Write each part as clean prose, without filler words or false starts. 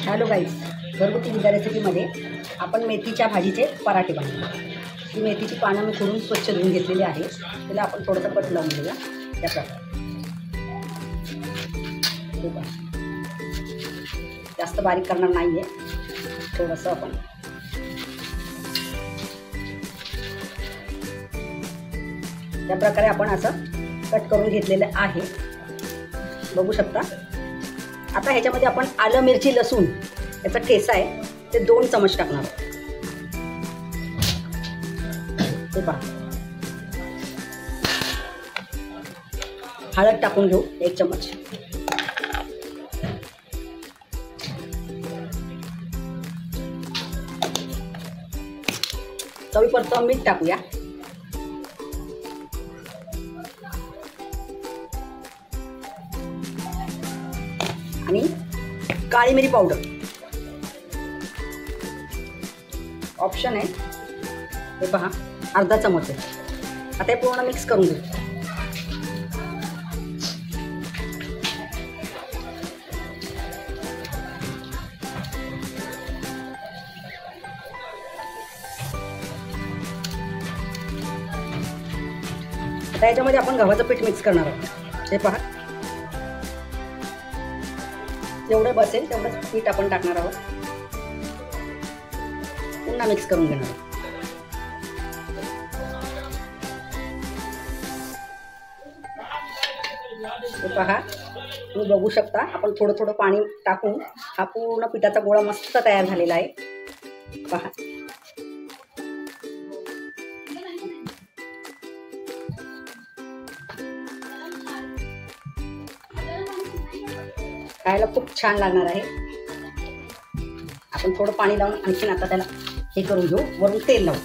Hello guys, घरगुती विजा रेसिपीमध्ये आपण मेथीच्या भाजीचे पराठे बनवतो। ही मेथीची पानं मी खोडून स्वच्छ धुवून घेतलेली आहे। तिला आपण थोडंसं कट लावून घेऊया त्या प्रकारे। जास्त बारीक करणार नाही आहे, थोडंसं आपण त्या प्रकारे आपण असं कट करून घेतलेलं आहे, बघू शकता। आता ह्याच्यामध्ये आपण आलं मिरची लसूण याचा ठेचा आहे ते 2 चमच टाकणार आहोत। हे पहा, हळद टाकून घेऊ 1 चमच, चवीपुरतं मीठ टाकूया आणि काळी मिरी पावडर ऑप्शन आहे, हे पहा अर्धा चमच आहे। आता हे पूर्ण मिक्स करून घेऊ। आता याच्यामध्ये आपण गव्हाचं पीठ मिक्स करणार आहोत। हे पहा, जेवढं बसेल तेवढंच पीठ आपण टाकणार आहोत, पुन्हा मिक्स करून घेणार आहोत। हे पहा, तुम्ही बघू शकता, आपण थोडं थोडं पाणी टाकून हा पूर्ण पिठाचा गोळा मस्त तयार झालेला आहे। पहा, खायला खूप छान लागणार आहे। आपण थोडं पाणी लावून आणखीन आता त्याला हे करून घेऊ, वरून तेल लावू।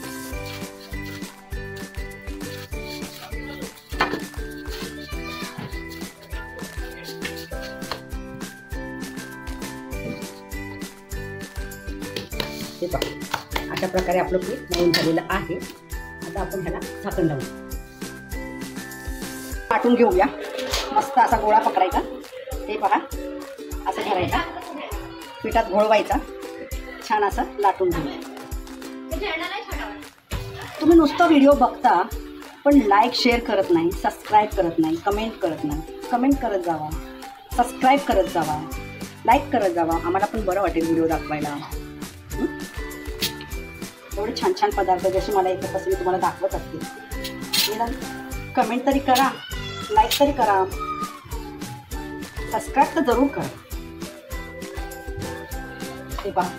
हे पहा, अशा प्रकारे आपलं पीठ मळून झालेलं आहे। आता आपण ह्याला झाकण लावू, वाटून घेऊया। मस्त असा गोळा पकडायचा, हे पहा असं करायचा, पिठात घोळवायचा, छान असं लाटून घेऊ। तुम्ही नुसतं व्हिडिओ बघता पण लाईक शेअर करत नाही, सबस्क्राईब करत नाही, कमेंट करत नाही। कमेंट करत जावा, सबस्क्राईब करत जावा, लाईक करत जावा, आम्हाला पण बरं वाटेल व्हिडिओ दाखवायला। एवढे छान छान पदार्थ जसे मला येतात तसे मी तुम्हाला दाखवत असते। कमेंट तरी करा, लाईक तरी करा, सबस्क्राईब तर जरूर करा। हे पहा,